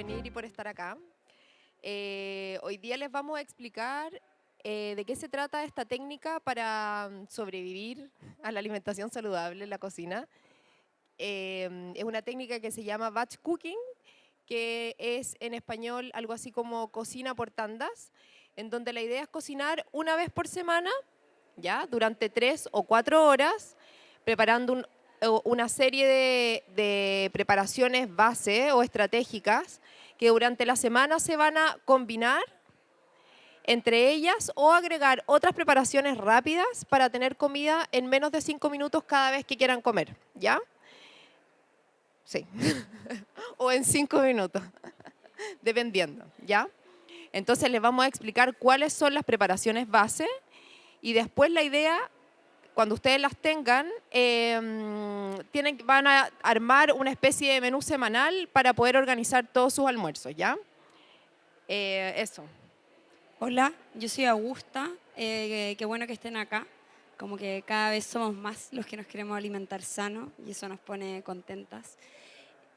venir y por estar acá. Hoy día les vamos a explicar de qué se trata esta técnica para sobrevivir a la alimentación saludable en la cocina. Es una técnica que se llama batch cooking, que es en español algo así como cocina por tandas, en donde la idea es cocinar una vez por semana, ¿ya? Durante 3 o 4 horas, preparando una serie de preparaciones base o estratégicas que durante la semana se van a combinar entre ellas o agregar otras preparaciones rápidas para tener comida en menos de 5 minutos cada vez que quieran comer, ¿ya? Sí. O en 5 minutos, dependiendo, ¿ya? Entonces les vamos a explicar cuáles son las preparaciones base y después la idea, cuando ustedes las tengan, van a armar una especie de menú semanal para poder organizar todos sus almuerzos, ¿ya? Eso. Hola, yo soy Augusta, qué bueno que estén acá, como que cada vez somos más los que nos queremos alimentar sano y eso nos pone contentas.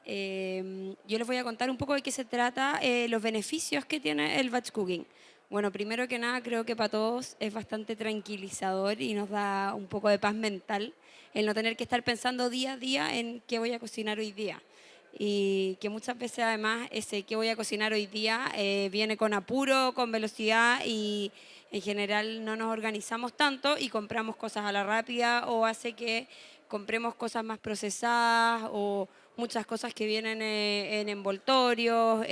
Yo les voy a contar un poco de qué se trata, los beneficios que tiene el batch cooking. Bueno, primero que nada creo que para todos es bastante tranquilizador y nos da un poco de paz mental el no tener que estar pensando día a día en qué voy a cocinar hoy día. Y que muchas veces además ese qué voy a cocinar hoy día viene con apuro, con velocidad y en general no nos organizamos tanto y compramos cosas a la rápida o hace que compremos cosas más procesadas o muchas cosas que vienen en envoltorios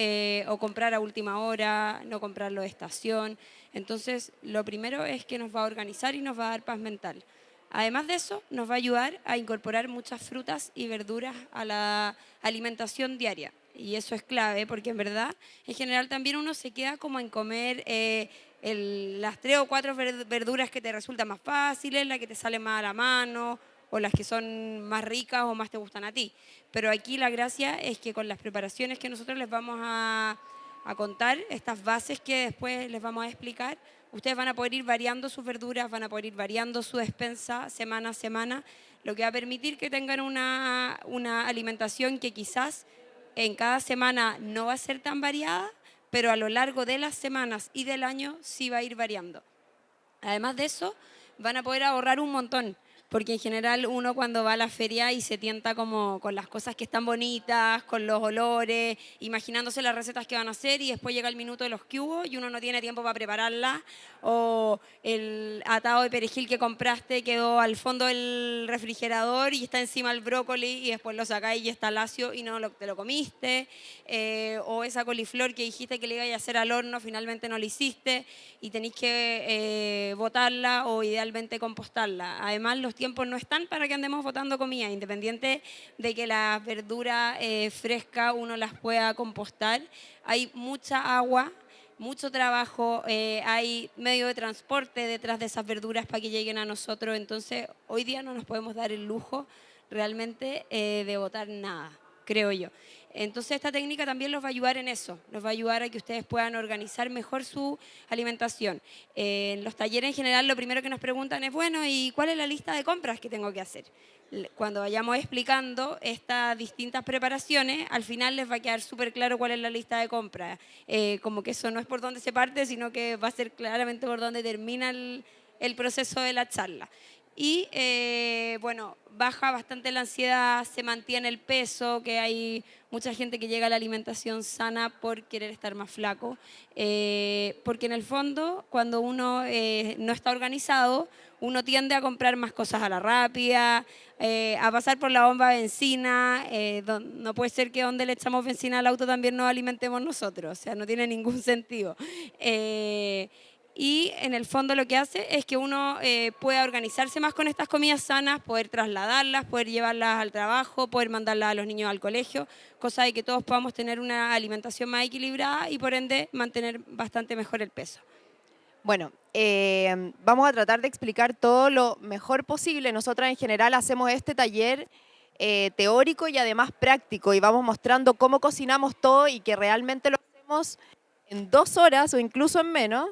o comprar a última hora, no comprarlo de estación. Entonces, lo primero es que nos va a organizar y nos va a dar paz mental. Además de eso, nos va a ayudar a incorporar muchas frutas y verduras a la alimentación diaria. Y eso es clave porque en verdad, en general también uno se queda como en comer las 3 o 4 verduras que te resultan más fáciles, las que te salen más a la mano o las que son más ricas o más te gustan a ti. Pero aquí la gracia es que con las preparaciones que nosotros les vamos a contar, estas bases que después les vamos a explicar, ustedes van a poder ir variando sus verduras, van a poder ir variando su despensa semana a semana, lo que va a permitir que tengan una alimentación que quizás en cada semana no va a ser tan variada, pero a lo largo de las semanas y del año sí va a ir variando. Además de eso, van a poder ahorrar un montón, porque en general uno cuando va a la feria y se tienta como con las cosas que están bonitas, con los olores, imaginándose las recetas que van a hacer y después llega el minuto de los que hubo y uno no tiene tiempo para prepararlas o el atado de perejil que compraste quedó al fondo del refrigerador y está encima el brócoli y después lo sacáis y está lacio y no te lo comiste, o esa coliflor que dijiste que le ibas a hacer al horno, finalmente no lo hiciste y tenéis que botarla o idealmente compostarla. Además, los tiempos no están para que andemos botando comida, independiente de que las verduras frescas uno las pueda compostar. Hay mucha agua, mucho trabajo, hay medio de transporte detrás de esas verduras para que lleguen a nosotros, entonces hoy día no nos podemos dar el lujo realmente de botar nada, creo yo. Entonces esta técnica también los va a ayudar en eso, los va a ayudar a que ustedes puedan organizar mejor su alimentación. En los talleres en general lo primero que nos preguntan es, bueno, ¿y cuál es la lista de compras que tengo que hacer? Cuando vayamos explicando estas distintas preparaciones, al final les va a quedar súper claro cuál es la lista de compras. Como que eso no es por donde se parte, sino que va a ser claramente por donde termina el proceso de la charla. Y bueno, baja bastante la ansiedad, se mantiene el peso, que hay mucha gente que llega a la alimentación sana por querer estar más flaco, porque en el fondo cuando uno no está organizado, uno tiende a comprar más cosas a la rápida, a pasar por la bomba de benzina, no puede ser que donde le echamos benzina al auto también nos alimentemos nosotros, o sea, no tiene ningún sentido. Y en el fondo lo que hace es que uno pueda organizarse más con estas comidas sanas, poder trasladarlas, poder llevarlas al trabajo, poder mandarlas a los niños al colegio, cosa de que todos podamos tener una alimentación más equilibrada y por ende mantener bastante mejor el peso. Bueno, vamos a tratar de explicar todo lo mejor posible. Nosotras en general hacemos este taller teórico y además práctico y vamos mostrando cómo cocinamos todo y que realmente lo hacemos en 2 horas o incluso en menos.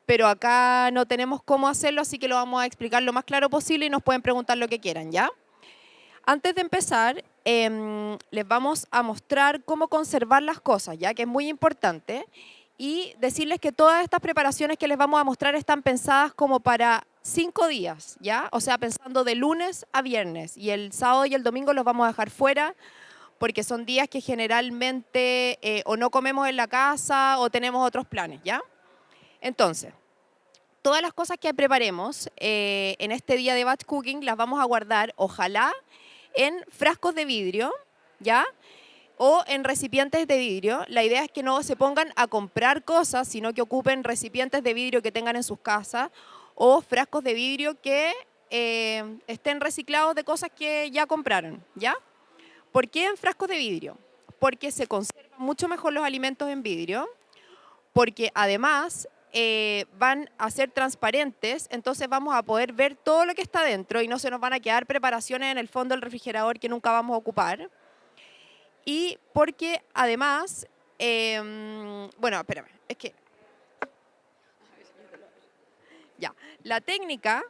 Pero acá no tenemos cómo hacerlo, así que lo vamos a explicar lo más claro posible y nos pueden preguntar lo que quieran, ¿ya? Antes de empezar, les vamos a mostrar cómo conservar las cosas, ya que es muy importante. Y decirles que todas estas preparaciones que les vamos a mostrar están pensadas como para 5 días, ¿ya? O sea, pensando de lunes a viernes. Y el sábado y el domingo los vamos a dejar fuera porque son días que generalmente o no comemos en la casa o tenemos otros planes, ¿ya? Entonces, todas las cosas que preparemos en este día de batch cooking las vamos a guardar, ojalá, en frascos de vidrio, ¿ya? O en recipientes de vidrio. La idea es que no se pongan a comprar cosas, sino que ocupen recipientes de vidrio que tengan en sus casas o frascos de vidrio que estén reciclados de cosas que ya compraron, ¿ya? ¿Por qué en frascos de vidrio? Porque se conservan mucho mejor los alimentos en vidrio, porque además van a ser transparentes, entonces vamos a poder ver todo lo que está dentro y no se nos van a quedar preparaciones en el fondo del refrigerador que nunca vamos a ocupar. Y porque además, bueno, espérame, es que, ya, la técnica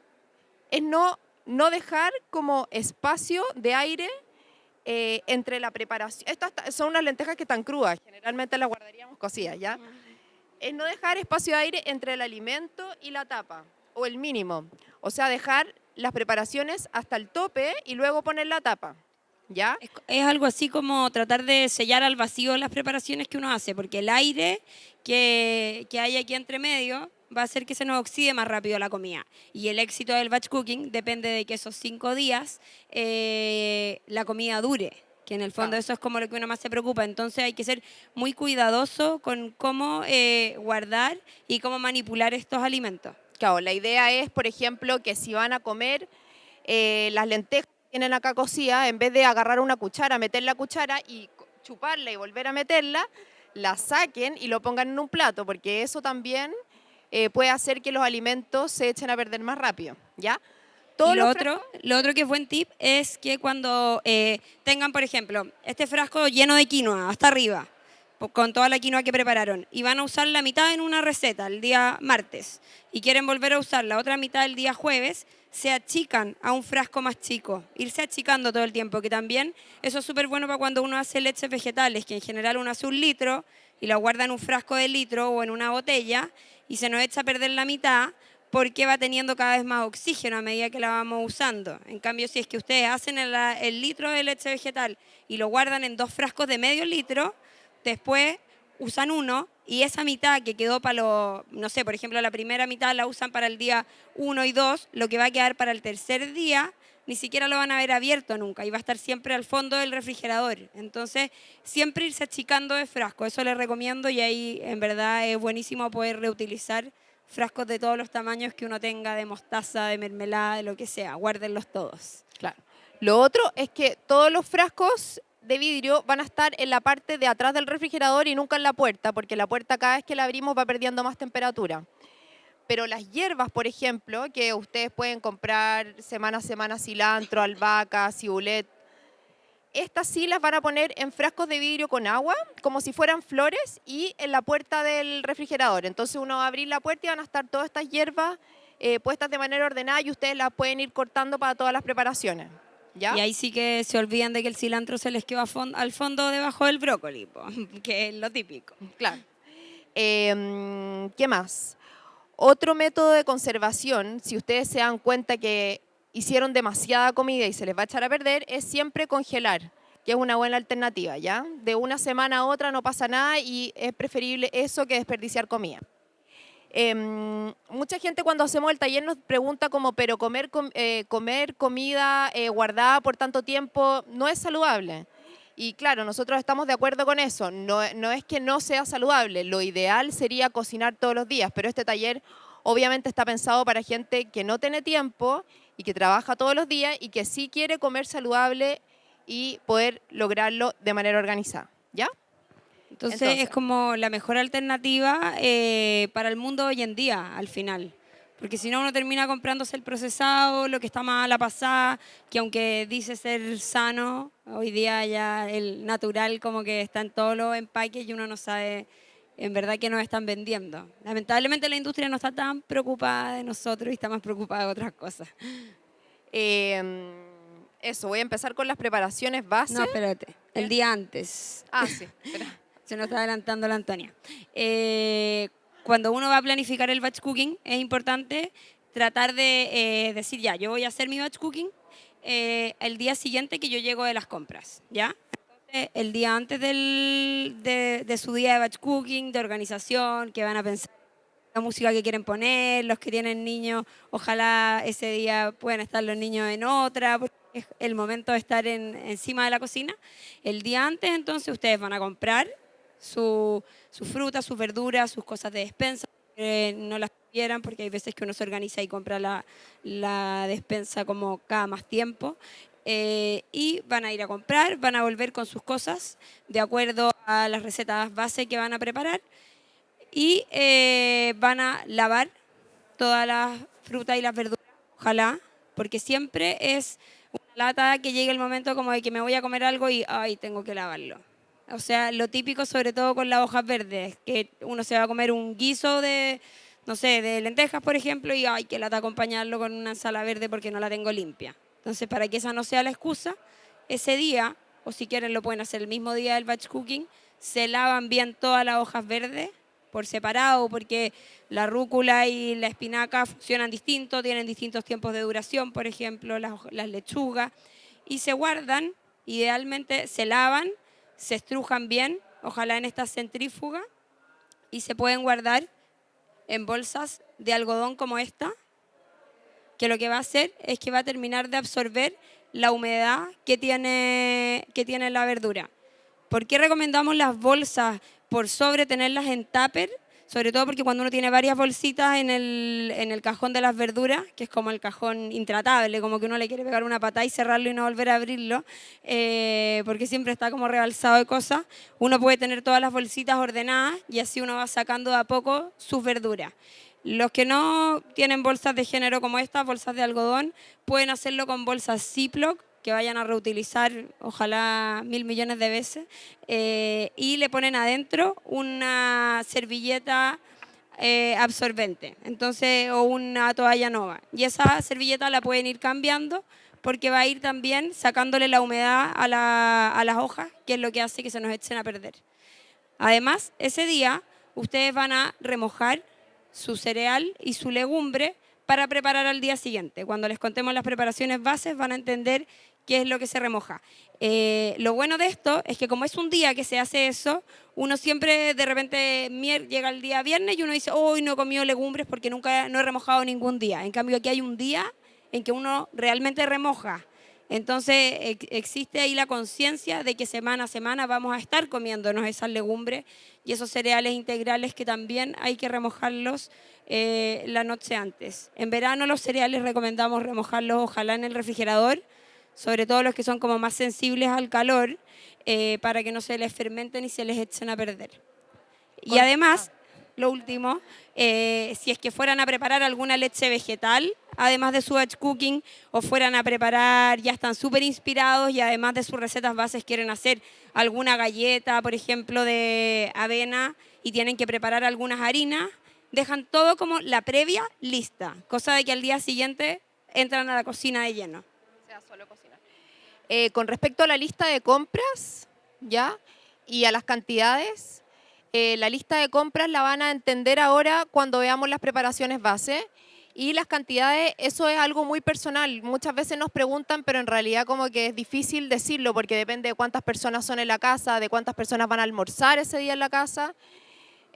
es no dejar como espacio de aire entre la preparación. Estas son unas lentejas que están crudas, generalmente las guardaríamos cocidas, ¿ya? Es no dejar espacio de aire entre el alimento y la tapa, o el mínimo. O sea, dejar las preparaciones hasta el tope y luego poner la tapa, ¿ya? Es algo así como tratar de sellar al vacío las preparaciones que uno hace, porque el aire que hay aquí entre medio va a hacer que se nos oxide más rápido la comida. Y el éxito del batch cooking depende de que esos 5 días la comida dure, que en el fondo Claro. eso es como lo que uno más se preocupa. Entonces hay que ser muy cuidadoso con cómo guardar y cómo manipular estos alimentos. Claro, la idea es, por ejemplo, que si van a comer las lentejas que tienen acá cocidas, en vez de agarrar una cuchara, meter la cuchara y chuparla y volver a meterla, la saquen y lo pongan en un plato, porque eso también puede hacer que los alimentos se echen a perder más rápido, ¿ya? Y Todos lo los otro, lo otro que es buen tip es que cuando tengan, por ejemplo, este frasco lleno de quinoa hasta arriba, con toda la quinoa que prepararon, y van a usar la mitad en una receta el día martes, y quieren volver a usar la otra mitad el día jueves, se achican a un frasco más chico, irse achicando todo el tiempo, que también eso es súper bueno para cuando uno hace leches vegetales, que en general uno hace 1 litro y la guarda en un frasco de litro o en una botella, y se nos echa a perder la mitad porque va teniendo cada vez más oxígeno a medida que la vamos usando. En cambio, si es que ustedes hacen el litro de leche vegetal y lo guardan en 2 frascos de medio litro, después usan uno y esa mitad que quedó para lo, no sé, por ejemplo, la primera mitad la usan para el día 1 y 2, lo que va a quedar para el tercer día ni siquiera lo van a ver abierto nunca y va a estar siempre al fondo del refrigerador. Entonces, siempre irse achicando de frasco, eso les recomiendo y ahí en verdad es buenísimo poder reutilizar frascos de todos los tamaños que uno tenga, de mostaza, de mermelada, de lo que sea, guárdenlos todos. Claro. Lo otro es que todos los frascos de vidrio van a estar en la parte de atrás del refrigerador y nunca en la puerta, porque la puerta cada vez que la abrimos va perdiendo más temperatura. Pero las hierbas, por ejemplo, que ustedes pueden comprar semana a semana, cilantro, albahaca, cibulet, estas sí las van a poner en frascos de vidrio con agua, como si fueran flores, y en la puerta del refrigerador. Entonces uno va a abrir la puerta y van a estar todas estas hierbas puestas de manera ordenada y ustedes las pueden ir cortando para todas las preparaciones. ¿Ya? Y ahí sí que se olvidan de que el cilantro se les quedó al fondo debajo del brócoli, po, que es lo típico. Claro. ¿Qué más? Otro método de conservación, si ustedes se dan cuenta que hicieron demasiada comida y se les va a echar a perder, es siempre congelar, que es una buena alternativa, ¿ya? De una semana a otra no pasa nada y es preferible eso que desperdiciar comida. Mucha gente cuando hacemos el taller nos pregunta como, pero comer comida guardada por tanto tiempo no es saludable. Y claro, nosotros estamos de acuerdo con eso. No es que no sea saludable. Lo ideal sería cocinar todos los días, pero este taller obviamente está pensado para gente que no tiene tiempo y que trabaja todos los días y que sí quiere comer saludable y poder lograrlo de manera organizada. ¿Ya? Entonces es como la mejor alternativa para el mundo hoy en día, al final. Porque si no, uno termina comprándose el procesado, lo que está mal a la pasada, que aunque dice ser sano, hoy día ya el natural como que está en todos los empaques y uno no sabe en verdad qué nos están vendiendo. Lamentablemente la industria no está tan preocupada de nosotros y está más preocupada de otras cosas. Eso, voy a empezar con las preparaciones base. No, espérate. El día antes. Ah, sí, espera. Se nos está adelantando la Antonia. Cuando uno va a planificar el batch cooking, es importante tratar de decir, ya, yo voy a hacer mi batch cooking el día siguiente que yo llego de las compras, ¿ya? Entonces, el día antes de su día de batch cooking, de organización, que van a pensar la música que quieren poner, los que tienen niños, ojalá ese día puedan estar los niños en otra, porque es el momento de estar encima de la cocina. El día antes, entonces, ustedes van a comprar su fruta, sus verduras, sus cosas de despensa, que no las quieran, porque hay veces que uno se organiza y compra la despensa como cada más tiempo. Y van a ir a comprar, van a volver con sus cosas de acuerdo a las recetas base que van a preparar y van a lavar todas las frutas y las verduras, ojalá, porque siempre es una lata que llegue el momento como de que me voy a comer algo y ay, tengo que lavarlo. O sea, lo típico sobre todo con las hojas verdes, que uno se va a comer un guiso de, no sé, de lentejas, por ejemplo, y ay, que lata acompañarlo con una ensalada verde porque no la tengo limpia. Entonces, para que esa no sea la excusa, ese día, o si quieren lo pueden hacer el mismo día del batch cooking, se lavan bien todas las hojas verdes por separado, porque la rúcula y la espinaca funcionan distinto, tienen distintos tiempos de duración, por ejemplo, las lechugas, y se guardan, idealmente se lavan, se estrujan bien, ojalá en esta centrífuga, y se pueden guardar en bolsas de algodón como esta, que lo que va a hacer es que va a terminar de absorber la humedad que tiene la verdura. ¿Por qué recomendamos las bolsas por sobre tenerlas en tupper? Sobre todo porque cuando uno tiene varias bolsitas en el cajón de las verduras, que es como el cajón intratable, como que uno le quiere pegar una patada y cerrarlo y no volver a abrirlo, porque siempre está como rebalsado de cosas, uno puede tener todas las bolsitas ordenadas y así uno va sacando de a poco sus verduras. Los que no tienen bolsas de género como estas, bolsas de algodón, pueden hacerlo con bolsas Ziploc, que vayan a reutilizar, ojalá 1000 millones de veces, y le ponen adentro una servilleta absorbente, entonces, o una toalla nova. Y esa servilleta la pueden ir cambiando porque va a ir también sacándole la humedad a las hojas, que es lo que hace que se nos echen a perder. Además, ese día ustedes van a remojar su cereal y su legumbre para preparar al día siguiente. Cuando les contemos las preparaciones bases van a entender qué es lo que se remoja. Lo bueno de esto es que como es un día que se hace eso, uno siempre de repente llega el día viernes y uno dice, hoy no he comido legumbres porque nunca no he remojado ningún día. En cambio aquí hay un día en que uno realmente remoja. Entonces existe ahí la conciencia de que semana a semana vamos a estar comiéndonos esas legumbres y esos cereales integrales que también hay que remojarlos la noche antes. En verano los cereales recomendamos remojarlos ojalá en el refrigerador, sobre todo los que son como más sensibles al calor, para que no se les fermenten y se les echen a perder. Y además, lo último, si es que fueran a preparar alguna leche vegetal, además de su batch cooking, o fueran a preparar, ya están súper inspirados y además de sus recetas bases quieren hacer alguna galleta, por ejemplo, de avena y tienen que preparar algunas harinas, dejan todo como la previa lista, cosa de que al día siguiente entran a la cocina de lleno. O sea, solo cocinar. Con respecto a la lista de compras, ¿ya? Y a las cantidades, la lista de compras la van a entender ahora cuando veamos las preparaciones base. Y las cantidades, eso es algo muy personal. Muchas veces nos preguntan, pero en realidad como que es difícil decirlo porque depende de cuántas personas son en la casa, de cuántas personas van a almorzar ese día en la casa.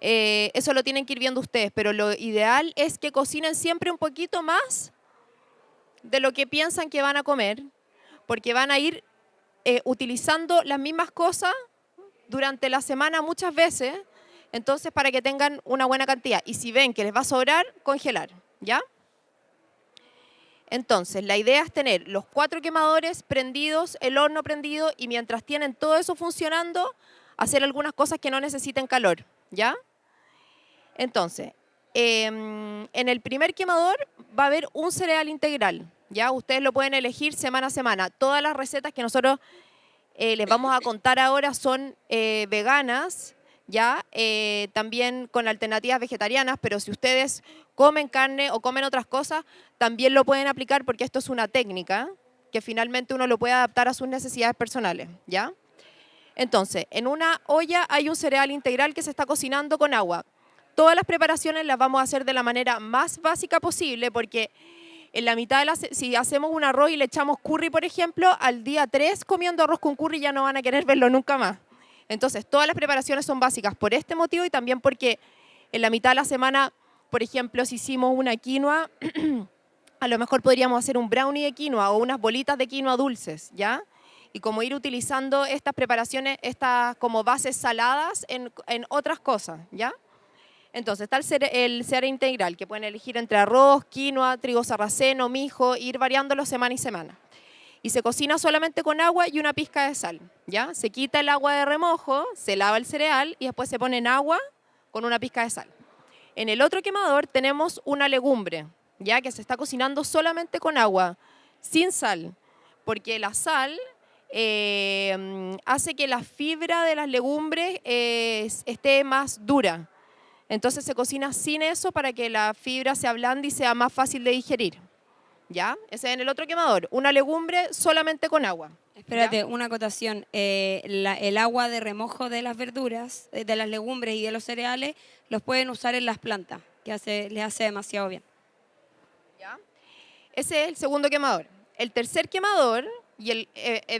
Eso lo tienen que ir viendo ustedes, pero lo ideal es que cocinen siempre un poquito más de lo que piensan que van a comer, porque van a ir utilizando las mismas cosas durante la semana muchas veces, entonces para que tengan una buena cantidad. Y si ven que les va a sobrar, congelar, ¿ya? Entonces, la idea es tener los 4 quemadores prendidos, el horno prendido, y mientras tienen todo eso funcionando, hacer algunas cosas que no necesiten calor, ¿ya? Entonces, en el primer quemador va a haber un cereal integral, ¿ya? Ustedes lo pueden elegir semana a semana. Todas las recetas que nosotros les vamos a contar ahora son veganas, ¿ya? También con alternativas vegetarianas, pero si ustedes comen carne o comen otras cosas, también lo pueden aplicar porque esto es una técnica, que finalmente uno lo puede adaptar a sus necesidades personales, ¿ya? Entonces, en una olla hay un cereal integral que se está cocinando con agua. Todas las preparaciones las vamos a hacer de la manera más básica posible porque en la mitad si hacemos un arroz y le echamos curry, por ejemplo, al día 3 comiendo arroz con curry ya no van a querer verlo nunca más. Entonces, todas las preparaciones son básicas por este motivo y también porque en la mitad de la semana, por ejemplo, si hicimos una quinoa, a lo mejor podríamos hacer un brownie de quinoa o unas bolitas de quinoa dulces, ¿ya? Y como ir utilizando estas preparaciones, estas como bases saladas en otras cosas, ¿ya? Entonces está el cereal integral, que pueden elegir entre arroz, quinoa, trigo sarraceno, mijo, ir variándolo semana y semana. Y se cocina solamente con agua y una pizca de sal, ¿ya? Se quita el agua de remojo, se lava el cereal y después se pone en agua con una pizca de sal. En el otro quemador tenemos una legumbre, ¿ya? Que se está cocinando solamente con agua, sin sal, porque la sal hace que la fibra de las legumbres esté más dura. Entonces se cocina sin eso para que la fibra se ablande y sea más fácil de digerir. ¿Ya? Ese es en el otro quemador. Una legumbre solamente con agua. Espérate, ¿Ya? una acotación. El agua de remojo de las verduras, de las legumbres y de los cereales, los pueden usar en las plantas, que les hace demasiado bien. ¿Ya? Ese es el segundo quemador. El tercer quemador, y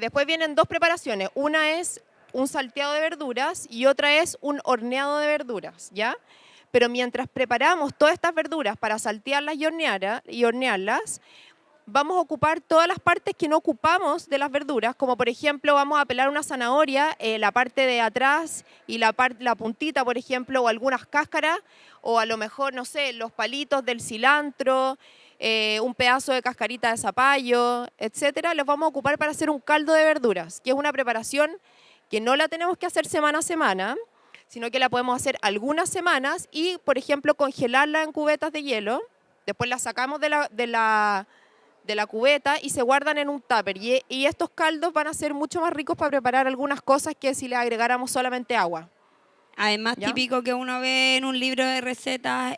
después vienen dos preparaciones. Una es un salteado de verduras y otra es un horneado de verduras, ¿ya? Pero mientras preparamos todas estas verduras para saltearlas y hornearlas, vamos a ocupar todas las partes que no ocupamos de las verduras, como por ejemplo vamos a pelar una zanahoria, la parte de atrás y la puntita, por ejemplo, o algunas cáscaras, o a lo mejor, no sé, los palitos del cilantro, un pedazo de cascarita de zapallo, etcétera, los vamos a ocupar para hacer un caldo de verduras, que es una preparación que no la tenemos que hacer semana a semana, sino que la podemos hacer algunas semanas y, por ejemplo, congelarla en cubetas de hielo, después la sacamos de la cubeta y se guardan en un tupper. Y estos caldos van a ser mucho más ricos para preparar algunas cosas que si le agregáramos solamente agua. Además, ¿Ya? típico que uno ve en un libro de recetas,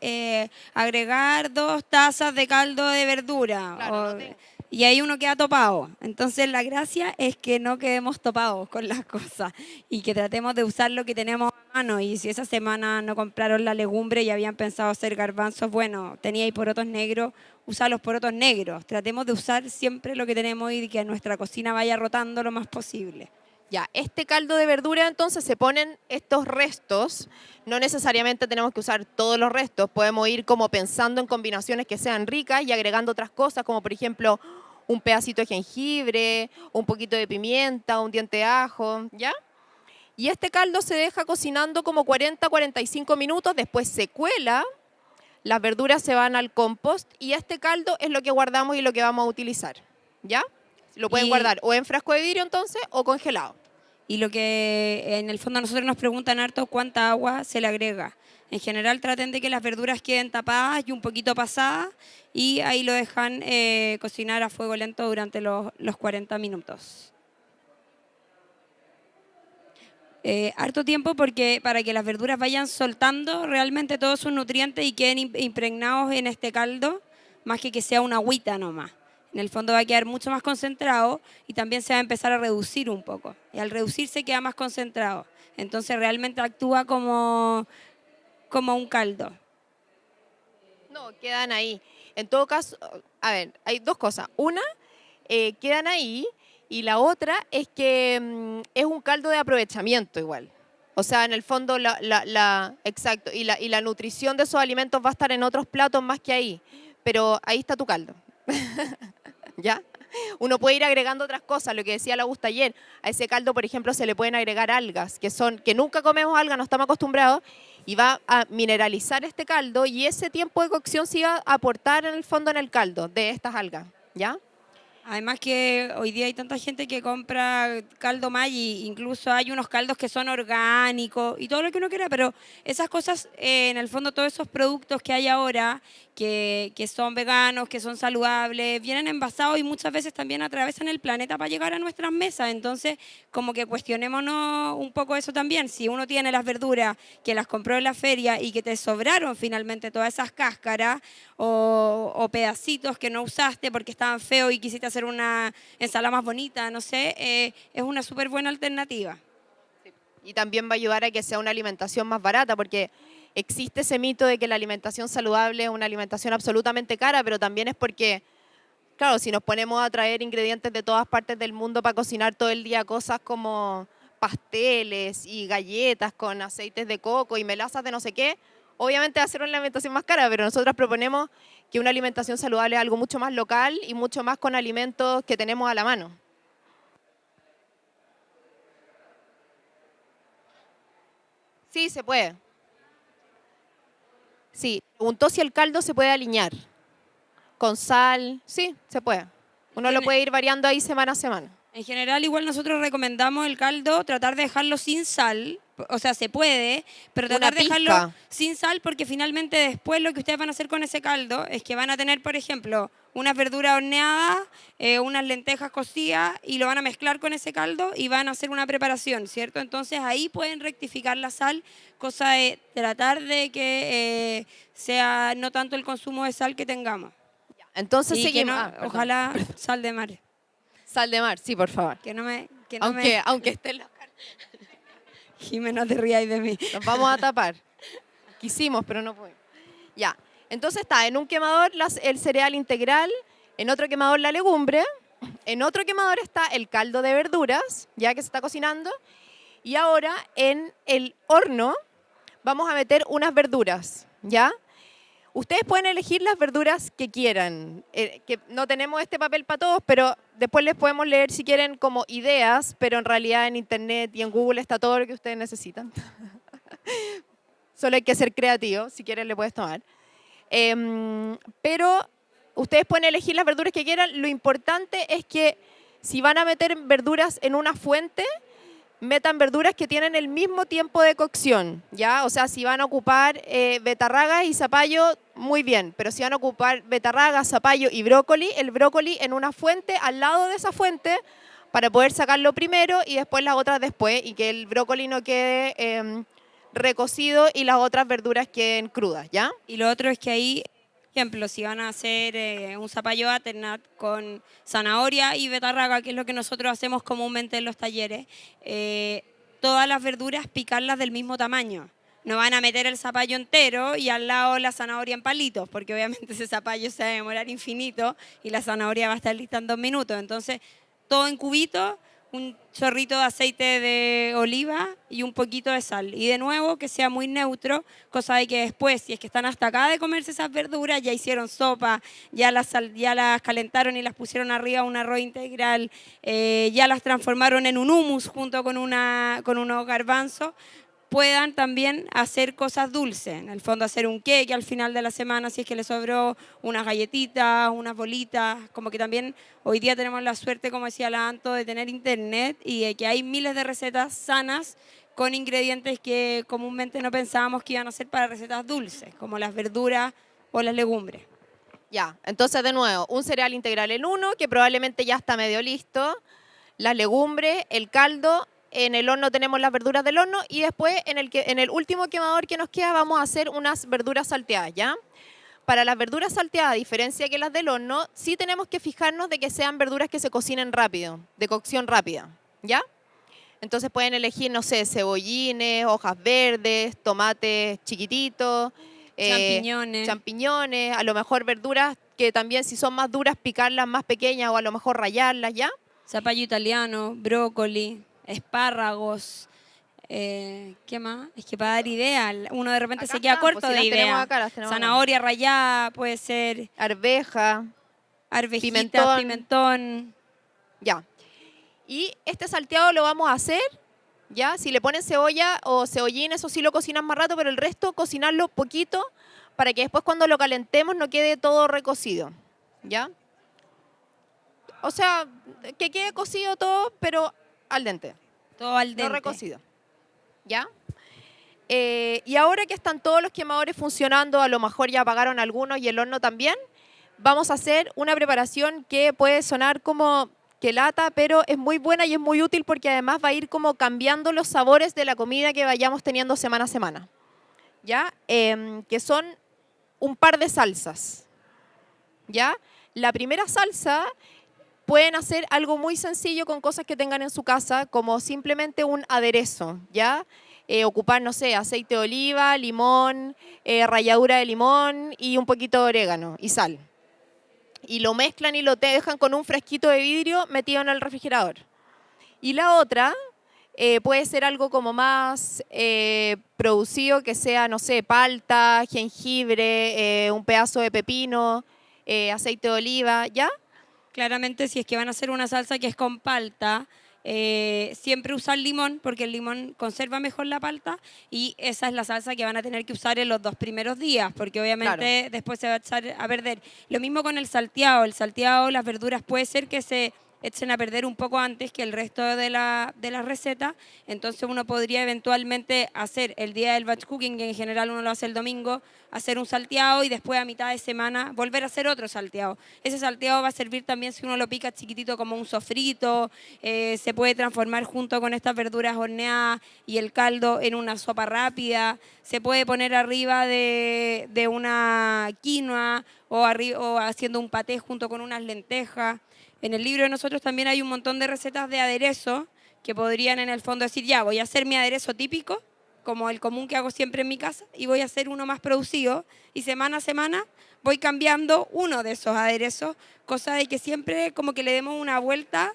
agregar 2 tazas de caldo de verdura. Claro, Y ahí uno queda topado. Entonces, la gracia es que no quedemos topados con las cosas y que tratemos de usar lo que tenemos a mano. Y si esa semana no compraron la legumbre y habían pensado hacer garbanzos, bueno, teníais porotos negros, usa los porotos negros. Tratemos de usar siempre lo que tenemos y que nuestra cocina vaya rotando lo más posible. Ya, este caldo de verdura entonces se ponen estos restos, no necesariamente tenemos que usar todos los restos, podemos ir como pensando en combinaciones que sean ricas y agregando otras cosas, como por ejemplo un pedacito de jengibre, un poquito de pimienta, un diente de ajo, ¿ya? Y este caldo se deja cocinando como 40-45 minutos, después se cuela, las verduras se van al compost y este caldo es lo que guardamos y lo que vamos a utilizar, ¿ya? Lo pueden guardar o en frasco de vidrio entonces o congelado. Y lo que en el fondo a nosotros nos preguntan harto cuánta agua se le agrega. En general traten de que las verduras queden tapadas y un poquito pasadas y ahí lo dejan cocinar a fuego lento durante los 40 minutos. Harto tiempo porque para que las verduras vayan soltando realmente todos sus nutrientes y queden impregnados en este caldo, más que sea una agüita nomás. En el fondo va a quedar mucho más concentrado y también se va a empezar a reducir un poco. Y al reducirse queda más concentrado. Entonces realmente actúa como un caldo. No, quedan ahí. En todo caso, a ver, hay dos cosas. Una, quedan ahí y la otra es que es un caldo de aprovechamiento igual. O sea, en el fondo, exacto, y la nutrición de esos alimentos va a estar en otros platos más que ahí. Pero ahí está tu caldo. ¿Ya? Uno puede ir agregando otras cosas, lo que decía la Augusta ayer. A ese caldo, por ejemplo, se le pueden agregar algas, que nunca comemos algas, no estamos acostumbrados, y va a mineralizar este caldo y ese tiempo de cocción sí va a aportar en el fondo en el caldo de estas algas, ¿ya? Además que hoy día hay tanta gente que compra caldo Maggi, incluso hay unos caldos que son orgánicos y todo lo que uno quiera, pero esas cosas, en el fondo todos esos productos que hay ahora, que son veganos, que son saludables, vienen envasados y muchas veces también atravesan el planeta para llegar a nuestras mesas. Entonces, como que cuestionémonos un poco eso también. Si uno tiene las verduras que las compró en la feria y que te sobraron finalmente todas esas cáscaras o pedacitos que no usaste porque estaban feos y quisiste hacer una ensalada más bonita, no sé, es una súper buena alternativa. Y también va a ayudar a que sea una alimentación más barata, porque existe ese mito de que la alimentación saludable es una alimentación absolutamente cara, pero también es porque, claro, si nos ponemos a traer ingredientes de todas partes del mundo para cocinar todo el día cosas como pasteles y galletas con aceites de coco y melazas de no sé qué, obviamente va a ser una alimentación más cara, pero nosotros proponemos que una alimentación saludable es algo mucho más local y mucho más con alimentos que tenemos a la mano. Sí, se puede. Sí, preguntó si el caldo se puede aliñar con sal. Sí, se puede. Uno lo puede ir variando ahí semana a semana. En general, igual nosotros recomendamos el caldo, tratar de dejarlo sin sal, o sea, se puede, pero tratar de dejarlo sin sal porque finalmente después lo que ustedes van a hacer con ese caldo es que van a tener, por ejemplo, unas verduras horneadas, unas lentejas cocidas y lo van a mezclar con ese caldo y van a hacer una preparación, ¿cierto? Entonces ahí pueden rectificar la sal, cosa de tratar de que sea no tanto el consumo de sal que tengamos. Entonces y seguimos. Ojalá sal de mar. Sal de mar, sí, por favor. Aunque esté en la carne. Jimé, no te rías de mí. Nos vamos a tapar. Quisimos, pero no pudimos. Ya. Entonces está en un quemador el cereal integral, en otro quemador la legumbre, en otro quemador está el caldo de verduras, ya que se está cocinando, y ahora en el horno vamos a meter unas verduras, ¿ya? Ustedes pueden elegir las verduras que quieran, que no tenemos este papel para todos, pero después les podemos leer si quieren como ideas, pero en realidad en internet y en Google está todo lo que ustedes necesitan. Solo hay que ser creativo, si quieren le puedes tomar. Pero ustedes pueden elegir las verduras que quieran. Lo importante es que si van a meter verduras en una fuente, metan verduras que tienen el mismo tiempo de cocción, ¿ya? O sea, si van a ocupar betarragas y zapallo, muy bien, pero si van a ocupar betarragas, zapallo y brócoli, el brócoli en una fuente, al lado de esa fuente, para poder sacarlo primero y después las otras después, y que el brócoli no quede recocido y las otras verduras queden crudas, ¿ya? Y lo otro es que ahí, por ejemplo, si van a hacer un zapallo alternat con zanahoria y betarraga, que es lo que nosotros hacemos comúnmente en los talleres, todas las verduras picarlas del mismo tamaño. No van a meter el zapallo entero y al lado la zanahoria en palitos, porque obviamente ese zapallo se va a demorar infinito y la zanahoria va a estar lista en 2 minutos. Entonces, todo en cubitos, un chorrito de aceite de oliva y un poquito de sal. Y de nuevo, que sea muy neutro, cosa de que después, si es que están hasta acá de comerse esas verduras, ya hicieron sopa, ya las calentaron y las pusieron arriba un arroz integral, ya las transformaron en un hummus junto con unos garbanzos, puedan también hacer cosas dulces. En el fondo hacer un cake al final de la semana si es que les sobró, unas galletitas, unas bolitas. Como que también hoy día tenemos la suerte, como decía la Anto, de tener internet y de que hay miles de recetas sanas con ingredientes que comúnmente no pensábamos que iban a ser para recetas dulces, como las verduras o las legumbres. Ya, entonces de nuevo, un cereal integral en uno, que probablemente ya está medio listo, las legumbres, el caldo. En el horno tenemos las verduras del horno y después en el último quemador que nos queda vamos a hacer unas verduras salteadas, ¿ya? Para las verduras salteadas, a diferencia que las del horno, sí tenemos que fijarnos de que sean verduras que se cocinen rápido, de cocción rápida, ¿ya? Entonces pueden elegir, no sé, cebollines, hojas verdes, tomates chiquititos, champiñones, a lo mejor verduras que también si son más duras picarlas más pequeñas o a lo mejor rallarlas, ¿ya? Zapallo italiano, brócoli, espárragos, ¿qué más? Es que para dar idea, uno de repente Acá se queda están, corto pues, si de idea. Zanahoria rallada, puede ser. Arvejita, pimentón. Ya. Y este salteado lo vamos a hacer, ¿ya? Si le ponen cebolla o cebollín, eso sí lo cocinan más rato, pero el resto cocinarlo poquito para que después cuando lo calentemos no quede todo recocido, ¿ya? O sea, que quede cocido todo, pero al dente. Todo al dente. No recocido. ¿Ya? Y ahora que están todos los quemadores funcionando, a lo mejor ya apagaron algunos y el horno también, vamos a hacer una preparación que puede sonar como que lata, pero es muy buena y es muy útil porque además va a ir como cambiando los sabores de la comida que vayamos teniendo semana a semana. ¿Ya? Que son un par de salsas. ¿Ya? La primera salsa pueden hacer algo muy sencillo con cosas que tengan en su casa, como simplemente un aderezo, ¿ya? Ocupar, no sé, aceite de oliva, limón, ralladura de limón y un poquito de orégano y sal. Y lo mezclan y lo dejan con un frasquito de vidrio metido en el refrigerador. Y la otra puede ser algo como más producido, que sea, no sé, palta, jengibre, un pedazo de pepino, aceite de oliva, ¿ya? Claramente, si es que van a hacer una salsa que es con palta, siempre usar limón, porque el limón conserva mejor la palta y esa es la salsa que van a tener que usar en los 2 primeros días, porque obviamente Claro. después se va a echar a perder. Lo mismo con el salteado. El salteado, las verduras puede ser que se echen a perder un poco antes que el resto de la receta, entonces uno podría eventualmente hacer el día del batch cooking, que en general uno lo hace el domingo, hacer un salteado y después a mitad de semana volver a hacer otro salteado. Ese salteado va a servir también si uno lo pica chiquitito como un sofrito, se puede transformar junto con estas verduras horneadas y el caldo en una sopa rápida, se puede poner arriba de una quinoa o haciendo un paté junto con unas lentejas. En el libro de nosotros también hay un montón de recetas de aderezo que podrían en el fondo decir, ya, voy a hacer mi aderezo típico, como el común que hago siempre en mi casa, y voy a hacer uno más producido, y semana a semana voy cambiando uno de esos aderezos, cosa de que siempre como que le demos una vuelta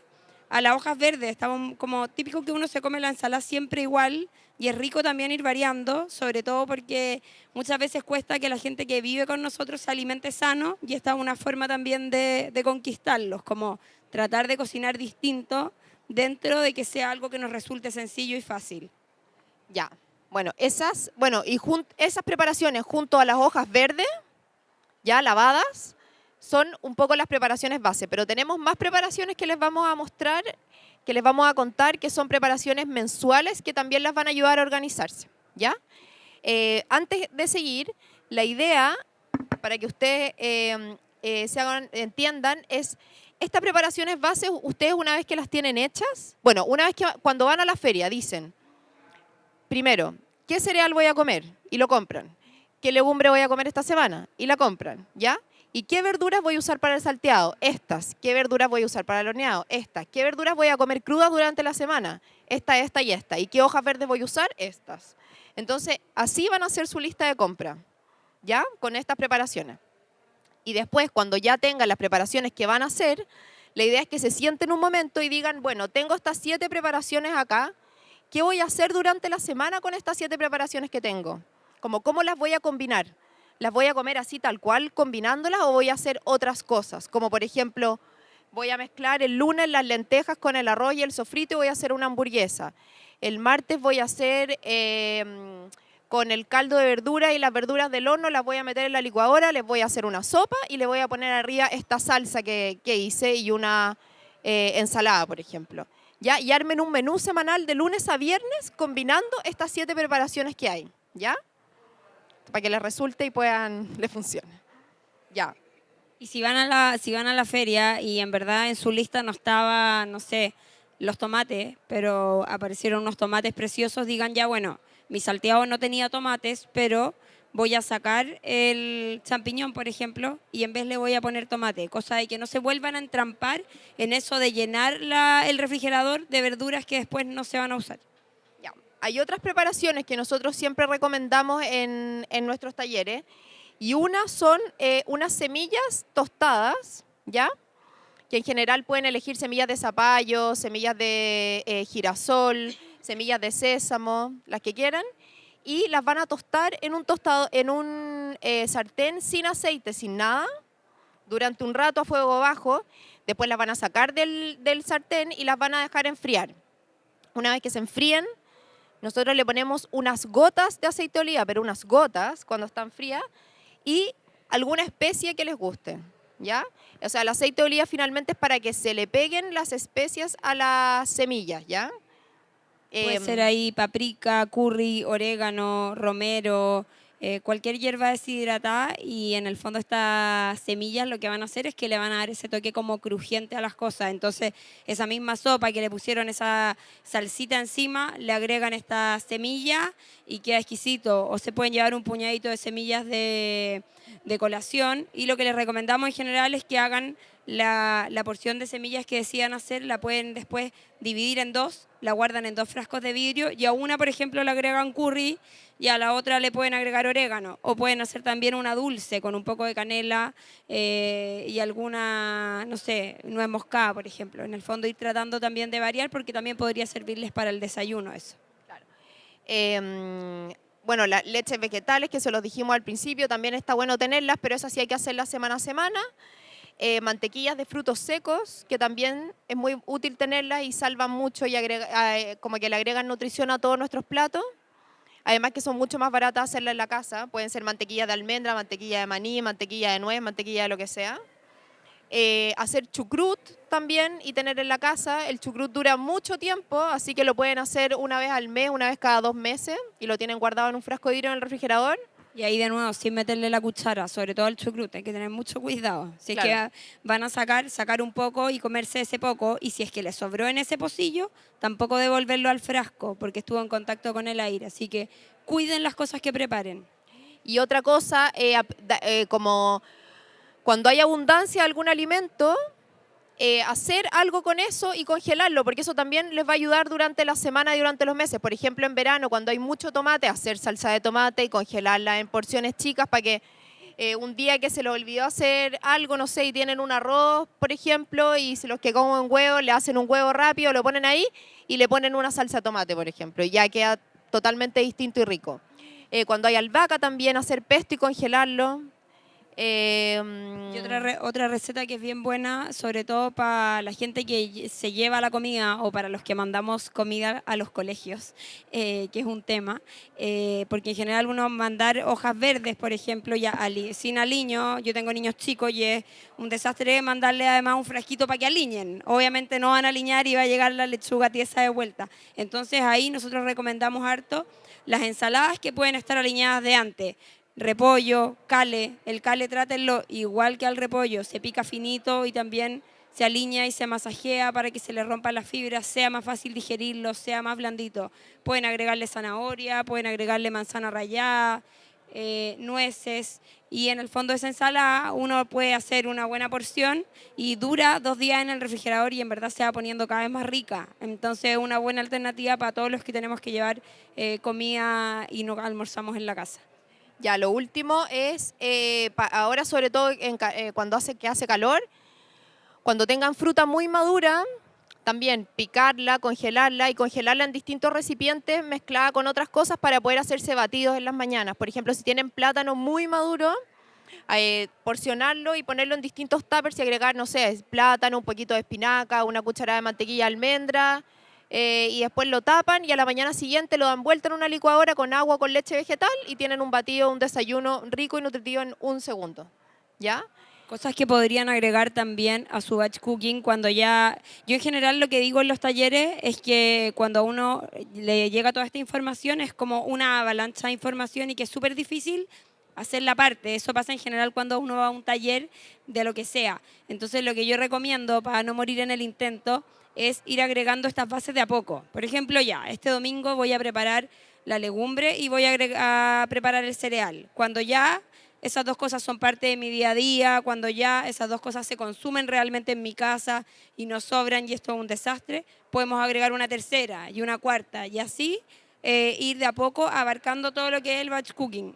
a las hojas verdes. Estamos como típico que uno se come la ensalada siempre igual, y es rico también ir variando, sobre todo porque muchas veces cuesta que la gente que vive con nosotros se alimente sano, y esta es una forma también de conquistarlos, como tratar de cocinar distinto dentro de que sea algo que nos resulte sencillo y fácil. Ya. Bueno, esas preparaciones junto a las hojas verdes, ya lavadas, son un poco las preparaciones base, pero tenemos más preparaciones que les vamos a mostrar, que les vamos a contar, que son preparaciones mensuales que también las van a ayudar a organizarse, ¿ya? Antes de seguir, la idea, para que ustedes entiendan, es estas preparaciones base, ustedes una vez que las tienen hechas, bueno, una vez que cuando van a la feria dicen, primero, ¿qué cereal voy a comer? Y lo compran. ¿Qué legumbre voy a comer esta semana? Y la compran, ¿ya? ¿Y qué verduras voy a usar para el salteado? Estas. ¿Qué verduras voy a usar para el horneado? Estas. ¿Qué verduras voy a comer crudas durante la semana? Esta y esta. ¿Y qué hojas verdes voy a usar? Estas. Entonces, así van a hacer su lista de compra, ¿ya? Con estas preparaciones. Y después, cuando ya tengan las preparaciones que van a hacer, la idea es que se sienten un momento y digan, bueno, tengo estas 7 preparaciones acá, ¿qué voy a hacer durante la semana con estas 7 preparaciones que tengo? Como, ¿cómo las voy a combinar? ¿Las voy a comer así tal cual, combinándolas, o voy a hacer otras cosas? Como por ejemplo, voy a mezclar el lunes las lentejas con el arroz y el sofrito y voy a hacer una hamburguesa. El martes voy a hacer con el caldo de verdura y las verduras del horno, las voy a meter en la licuadora, les voy a hacer una sopa y le voy a poner arriba esta salsa que hice y una ensalada, por ejemplo. ¿Ya? Y armen un menú semanal de lunes a viernes combinando estas 7 preparaciones que hay, ¿ya? Para que les resulte y les funcione. Ya. Y si van a la feria y en verdad en su lista no estaba, no sé, los tomates, pero aparecieron unos tomates preciosos, digan ya, bueno, mi salteado no tenía tomates, pero voy a sacar el champiñón, por ejemplo, y en vez le voy a poner tomate, cosa de que no se vuelvan a entrampar en eso de llenar el refrigerador de verduras que después no se van a usar. Ya. Hay otras preparaciones que nosotros siempre recomendamos en nuestros talleres, y unas son unas semillas tostadas, ¿ya? Que en general pueden elegir semillas de zapallo, semillas de girasol, semillas de sésamo, las que quieran, y las van a tostar en un sartén sin aceite, sin nada, durante un rato a fuego bajo. Después las van a sacar del sartén y las van a dejar enfriar. Una vez que se enfríen, nosotros le ponemos unas gotas de aceite de oliva, pero unas gotas cuando están frías, y alguna especie que les guste, ¿ya? O sea, el aceite de oliva finalmente es para que se le peguen las especias a las semillas, ¿ya? Puede ser ahí paprika, curry, orégano, romero, cualquier hierba deshidratada, y en el fondo estas semillas lo que van a hacer es que le van a dar ese toque como crujiente a las cosas. Entonces esa misma sopa que le pusieron esa salsita encima, le agregan esta semilla y queda exquisito. O se pueden llevar un puñadito de semillas de colación, y lo que les recomendamos en general es que hagan la porción de semillas que decidan hacer, la pueden después dividir en dos, la guardan en 2 frascos de vidrio y a una, por ejemplo, le agregan curry y a la otra le pueden agregar orégano. O pueden hacer también una dulce con un poco de canela y alguna, no sé, nuez moscada, por ejemplo. En el fondo ir tratando también de variar porque también podría servirles para el desayuno eso. Bueno, las leches vegetales, que se los dijimos al principio, también está bueno tenerlas, pero esas sí hay que hacerlas semana a semana. Mantequillas de frutos secos, que también es muy útil tenerlas y salvan mucho y como que le agregan nutrición a todos nuestros platos. Además que son mucho más baratas hacerlas en la casa. Pueden ser mantequilla de almendra, mantequilla de maní, mantequilla de nuez, mantequilla de lo que sea. Hacer chucrut también y tener en la casa. El chucrut dura mucho tiempo, así que lo pueden hacer una vez al mes, una vez cada 2 meses y lo tienen guardado en un frasco de vidrio en el refrigerador. Y ahí de nuevo, sin meterle la cuchara, sobre todo al chucrut, hay que tener mucho cuidado. Si es que van a sacar un poco y comerse ese poco, y si es que le sobró en ese pocillo, tampoco devolverlo al frasco, porque estuvo en contacto con el aire. Así que cuiden las cosas que preparen. Y otra cosa, como cuando hay abundancia de algún alimento, hacer algo con eso y congelarlo, porque eso también les va a ayudar durante la semana y durante los meses. Por ejemplo, en verano, cuando hay mucho tomate, hacer salsa de tomate y congelarla en porciones chicas para que un día que se les olvidó hacer algo, no sé, y tienen un arroz, por ejemplo, y si los que comen huevo le hacen un huevo rápido, lo ponen ahí y le ponen una salsa de tomate, por ejemplo, y ya queda totalmente distinto y rico. Cuando hay albahaca también hacer pesto y congelarlo. Y otra receta que es bien buena, sobre todo para la gente que se lleva la comida o para los que mandamos comida a los colegios, que es un tema, porque en general uno mandar hojas verdes, por ejemplo, ya sin aliño, yo tengo niños chicos y es un desastre mandarle además un frasquito para que aliñen. Obviamente no van a aliñar y va a llegar la lechuga tiesa de vuelta. Entonces ahí nosotros recomendamos harto las ensaladas que pueden estar aliñadas de antes. Repollo, cale, el cale trátenlo igual que al repollo, se pica finito y también se alinea y se masajea para que se le rompan las fibras, sea más fácil digerirlo, sea más blandito. Pueden agregarle zanahoria, pueden agregarle manzana rallada, nueces y en el fondo de esa ensalada uno puede hacer una buena porción y dura 2 días en el refrigerador y en verdad se va poniendo cada vez más rica. Entonces es una buena alternativa para todos los que tenemos que llevar comida y no almorzamos en la casa. Ya, lo último es, ahora sobre todo cuando hace calor, cuando tengan fruta muy madura, también picarla, congelarla y congelarla en distintos recipientes mezclada con otras cosas para poder hacerse batidos en las mañanas. Por ejemplo, si tienen plátano muy maduro, porcionarlo y ponerlo en distintos tuppers y agregar, no sé, plátano, un poquito de espinaca, una cucharada de mantequilla de almendra, y después lo tapan y a la mañana siguiente lo dan vuelta en una licuadora con agua, con leche vegetal y tienen un batido, un desayuno rico y nutritivo en 1 segundo. ¿Ya? Cosas que podrían agregar también a su batch cooking cuando ya... Yo en general lo que digo en los talleres es que cuando a uno le llega toda esta información es como una avalancha de información y que es súper difícil hacer la parte. Eso pasa en general cuando uno va a un taller de lo que sea. Entonces lo que yo recomiendo para no morir en el intento es ir agregando estas bases de a poco. Por ejemplo, ya, este domingo voy a preparar la legumbre y voy a preparar el cereal. Cuando ya esas 2 cosas son parte de mi día a día, cuando ya esas 2 cosas se consumen realmente en mi casa y nos sobran y esto es un desastre, podemos agregar una tercera y una cuarta y así ir de a poco abarcando todo lo que es el batch cooking.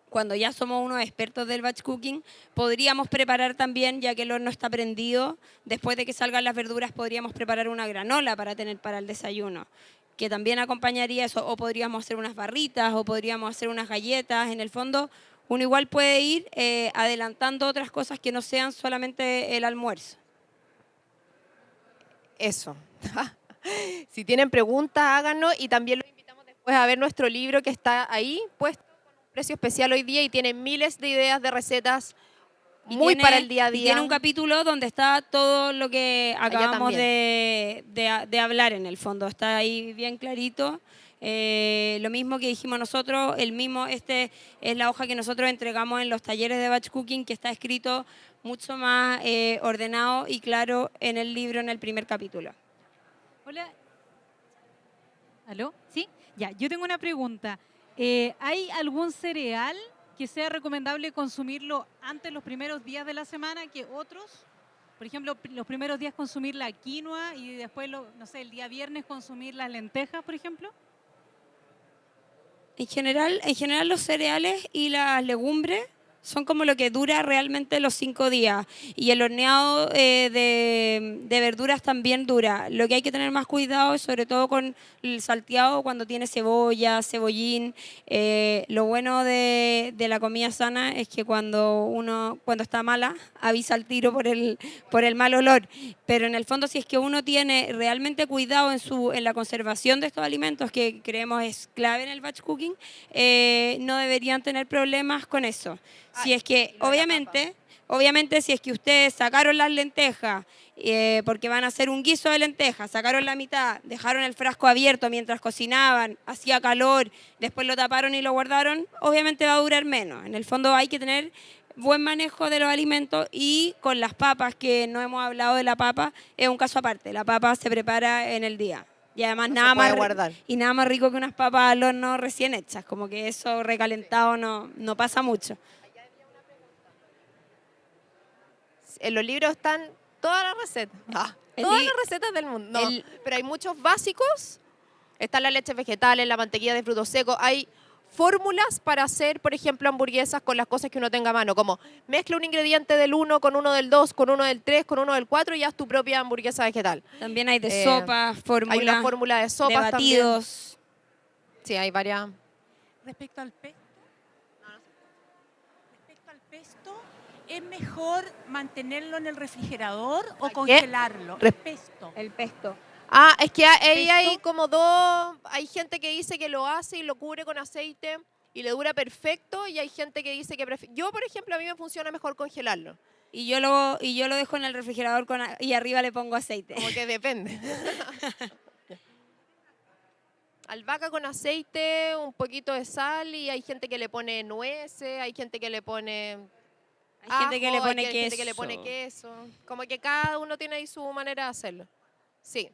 Cuando ya somos unos expertos del batch cooking, podríamos preparar también, ya que el horno está prendido, después de que salgan las verduras, podríamos preparar una granola para tener para el desayuno, que también acompañaría eso, o podríamos hacer unas barritas, o podríamos hacer unas galletas. En el fondo, uno igual puede ir adelantando otras cosas que no sean solamente el almuerzo. Eso. Si tienen preguntas, háganos y también los invitamos después a ver nuestro libro que está ahí puesto con un precio especial hoy día y tiene miles de ideas de recetas para el día a día. Y tiene un capítulo donde está todo lo que acabamos de hablar en el fondo. Está ahí bien clarito. Lo mismo que dijimos nosotros, este es la hoja que nosotros entregamos en los talleres de batch cooking, que está escrito mucho más ordenado y claro en el libro, en el primer capítulo. Hola. ¿Aló? ¿Sí? Ya, yo tengo una pregunta. ¿Hay algún cereal que sea recomendable consumirlo antes los primeros días de la semana que otros? Por ejemplo, los primeros días consumir la quinoa y después, no sé, el día viernes consumir las lentejas, por ejemplo. En general los cereales y las legumbres son como lo que dura realmente los 5 días. Y el horneado de verduras también dura. Lo que hay que tener más cuidado es sobre todo con el salteado cuando tiene cebolla, cebollín. Lo bueno de la comida sana es que cuando está mala, avisa al tiro por el mal olor. Pero en el fondo, si es que uno tiene realmente cuidado en la conservación de estos alimentos, que creemos es clave en el batch cooking, no deberían tener problemas con eso. Si es que, obviamente, si es que ustedes sacaron las lentejas, porque van a hacer un guiso de lentejas, sacaron la mitad, dejaron el frasco abierto mientras cocinaban, hacía calor, después lo taparon y lo guardaron, obviamente va a durar menos. En el fondo hay que tener buen manejo de los alimentos y con las papas, que no hemos hablado de la papa, es un caso aparte. La papa se prepara en el día. Y además No se nada puede más, guardar. y nada más rico que unas papas al horno recién hechas, como que eso recalentado no pasa mucho. En los libros están todas las recetas. El Todas li- las recetas del mundo. No, el- pero hay muchos básicos. Están las leches vegetales, la mantequilla de frutos secos. Hay fórmulas para hacer, por ejemplo, hamburguesas con las cosas que uno tenga a mano. Como mezcla un ingrediente del 1 con uno del 2, con uno del 3, con uno del 4 y haz tu propia hamburguesa vegetal. También hay de Eh, sopas, Hay una fórmula de de sopas también. batidos. Sí, hay varias. Respecto al pesto, ¿es mejor mantenerlo en el refrigerador o ¿Qué? congelarlo? Res- Pesto. El pesto. Es que ahí hay ¿Pesto? como dos. Hay gente que dice que lo hace y lo cubre con aceite y le dura perfecto. Y hay gente que dice que prefiere. Yo, por ejemplo, a mí me funciona mejor congelarlo. Y yo lo dejo en el refrigerador y arriba le pongo aceite. Como que depende. Albahaca con aceite, un poquito de sal y hay gente que le pone nueces, hay gente que le pone Hay gente que le ajo, pone hay gente que le pone queso. Como que cada uno tiene ahí su manera de hacerlo. Sí.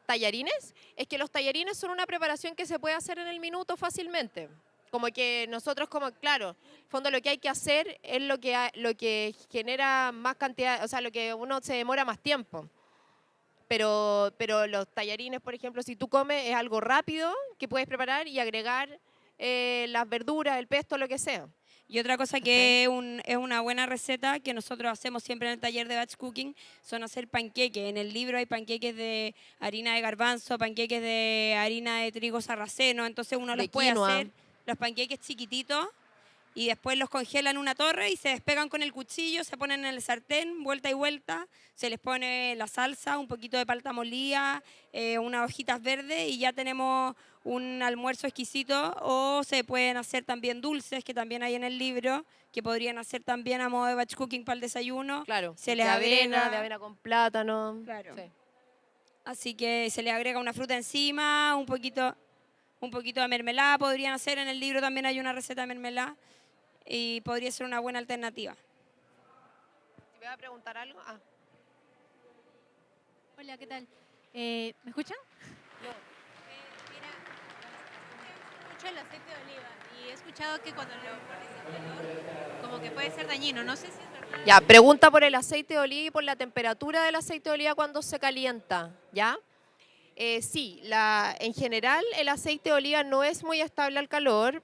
¿Tallarines? Es que los tallarines son una preparación que se puede hacer en el minuto fácilmente. Como que nosotros, claro, en fondo lo que hay que hacer es lo que genera más cantidad, o sea, lo que uno se demora más tiempo. Pero los tallarines, por ejemplo, si tú comes, es algo rápido que puedes preparar y agregar las verduras, el pesto, lo que sea. Y otra cosa que es una buena receta que nosotros hacemos siempre en el taller de batch cooking son hacer panqueques. En el libro hay panqueques de harina de garbanzo, panqueques de harina de trigo sarraceno, entonces uno De los puede quinoa. hacer, los panqueques chiquititos, y después los congela en una torre y se despegan con el cuchillo, se ponen en el sartén, vuelta y vuelta, se les pone la salsa, un poquito de palta molida, unas hojitas verdes y ya tenemos un almuerzo exquisito. O se pueden hacer también dulces, que también hay en el libro, que podrían hacer también a modo de batch cooking para el desayuno. Claro, Se les de agrega, avena con plátano. Claro. Sí. así que se les agrega una fruta encima, un poquito de mermelada podrían hacer. En el libro también hay una receta de mermelada y podría ser una buena alternativa. ¿Te voy a preguntar algo? Hola, ¿qué tal? ¿Me escuchan? Mira, escucho el aceite de oliva y he escuchado que cuando lo pones a calor, como que puede ser dañino. No sé si es verdad. Ya, pregunta por el aceite de oliva y por la temperatura del aceite de oliva cuando se calienta, ¿ya? Sí, en general el aceite de oliva no es muy estable al calor,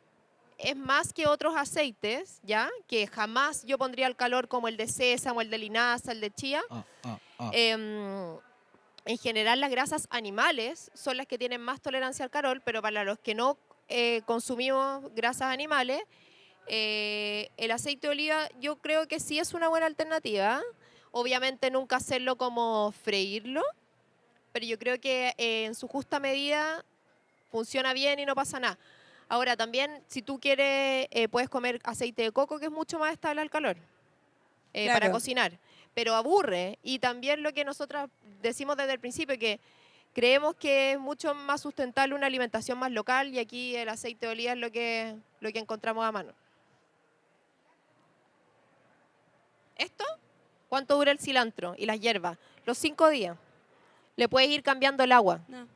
es más que otros aceites, ¿ya? Que jamás yo pondría al calor como el de sésamo, el de linaza, el de chía. En general las grasas animales son las que tienen más tolerancia al calor, pero para los que no consumimos grasas animales, el aceite de oliva yo creo que sí es una buena alternativa. Obviamente nunca hacerlo como freírlo, pero yo creo que en su justa medida funciona bien y no pasa nada. Ahora también, si tú quieres, puedes comer aceite de coco, que es mucho más estable al calor para Claro. cocinar, pero aburre. Y también lo que nosotras decimos desde el principio, que creemos que es mucho más sustentable una alimentación más local y aquí el aceite de oliva es lo que encontramos a mano. ¿Esto? ¿Cuánto dura el cilantro y las hierbas? Los 5 días. Le puedes ir cambiando el agua. No.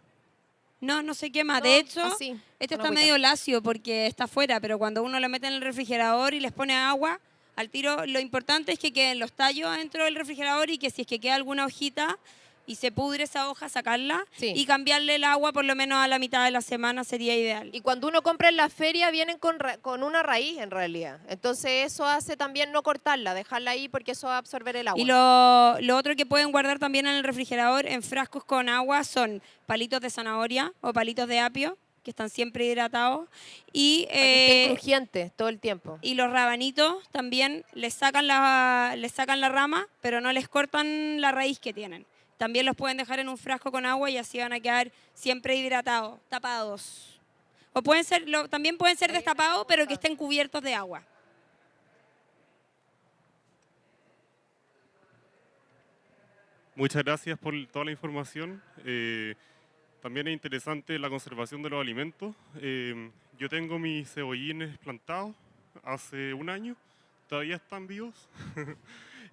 No, no se quema. No, De hecho, así, este con está agüita. medio lacio porque está afuera, pero cuando uno lo mete en el refrigerador y les pone agua, al tiro, lo importante es que queden los tallos dentro del refrigerador y que si es que queda alguna hojita y se pudre esa hoja, sacarla Sí. y cambiarle el agua por lo menos a la mitad de la semana sería ideal. Y cuando uno compra en la feria vienen con una raíz en realidad. Entonces eso hace también no cortarla, dejarla ahí porque eso va a absorber el agua. Y lo otro que pueden guardar también en el refrigerador en frascos con agua son palitos de zanahoria o palitos de apio, que están siempre hidratados. Y, Para que estén crujientes todo el tiempo. y los rabanitos también les sacan la rama, pero no les cortan la raíz que tienen. También los pueden dejar en un frasco con agua y así van a quedar siempre hidratados, tapados. O pueden ser, también pueden ser destapados, pero que estén cubiertos de agua. Muchas gracias por toda la información. También es interesante la conservación de los alimentos. Yo tengo mis cebollines plantados hace un año, todavía están vivos.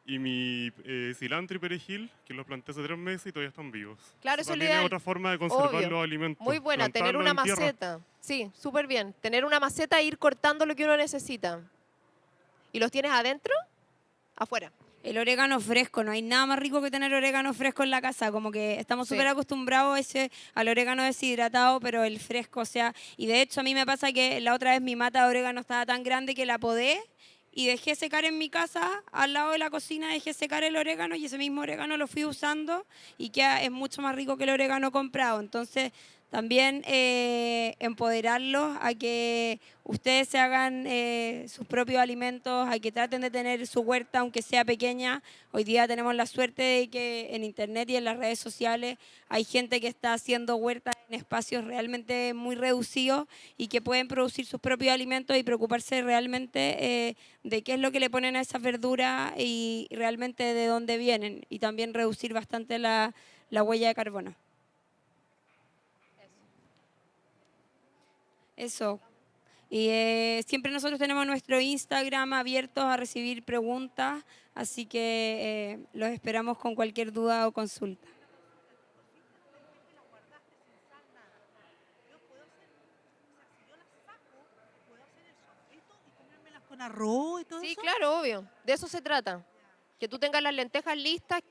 Y mi cilantro y perejil, que los planté hace 3 meses y todavía están vivos. Claro, eso es lo también es ideal. otra forma de conservar Obvio. los alimentos. Muy buena, tener plantarlos una en tierra. maceta. Sí, súper bien. Tener una maceta e ir cortando lo que uno necesita. ¿Y los tienes adentro? Afuera. El orégano fresco, no hay nada más rico que tener orégano fresco en la casa, como que estamos Sí. súper acostumbrados al orégano deshidratado, pero el fresco, o sea, y de hecho a mí me pasa que la otra vez mi mata de orégano estaba tan grande que la podé y dejé secar en mi casa, al lado de la cocina dejé secar el orégano y ese mismo orégano lo fui usando y es mucho más rico que el orégano comprado, entonces también empoderarlos a que ustedes se hagan sus propios alimentos, a que traten de tener su huerta, aunque sea pequeña. Hoy día tenemos la suerte de que en internet y en las redes sociales hay gente que está haciendo huertas en espacios realmente muy reducidos y que pueden producir sus propios alimentos y preocuparse realmente de qué es lo que le ponen a esas verduras y realmente de dónde vienen. Y también reducir bastante la huella de carbono. Eso. Y siempre nosotros tenemos nuestro Instagram abiertos a recibir preguntas, así que los esperamos con cualquier duda o consulta. ¿Con arroz y todo Sí, eso? claro, obvio. De eso se trata. Que tú tengas las lentejas listas.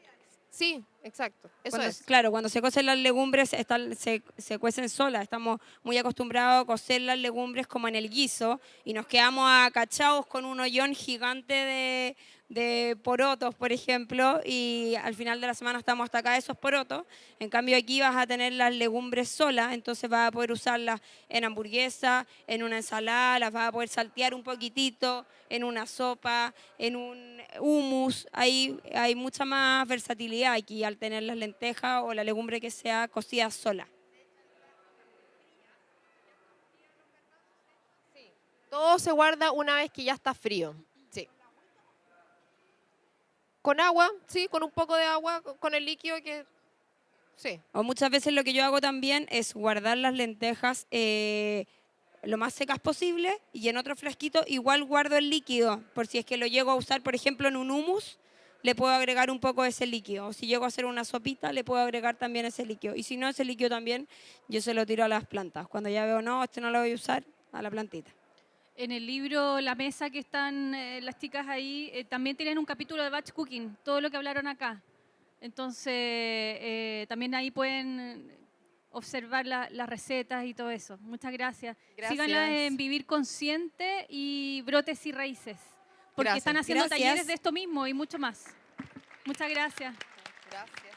Sí, exacto. Eso es. Claro, cuando se cocen las legumbres se cuecen solas. Estamos muy acostumbrados a cocer las legumbres como en el guiso y nos quedamos acachados con un hoyón gigante de porotos, por ejemplo, y al final de la semana estamos hasta acá de esos porotos. En cambio aquí vas a tener las legumbres solas, entonces vas a poder usarlas en hamburguesa, en una ensalada, las vas a poder saltear un poquitito, en una sopa, en un hummus. Hay mucha más versatilidad aquí al tener las lentejas o la legumbre que sea cocida sola. Todo se guarda una vez que ya está frío. Sí. Con agua, sí, con un poco de agua, con el líquido que... Sí. O muchas veces lo que yo hago también es guardar las lentejas lo más secas posible y en otro frasquito igual guardo el líquido por si es que lo llego a usar, por ejemplo, en un hummus, le puedo agregar un poco de ese líquido. O si llego a hacer una sopita, le puedo agregar también ese líquido. Y si no, ese líquido también yo se lo tiro a las plantas. Cuando ya veo, no, este no lo voy a usar, a la plantita. En el libro La Mesa que están las chicas ahí, también tienen un capítulo de batch cooking, todo lo que hablaron acá. Entonces, también ahí pueden observar las recetas y todo eso. Muchas gracias. Gracias. Síganlas en Vivir Consciente y Brotes y Raíces, porque Gracias. están haciendo Gracias. talleres de esto mismo y mucho más. Muchas gracias. Gracias.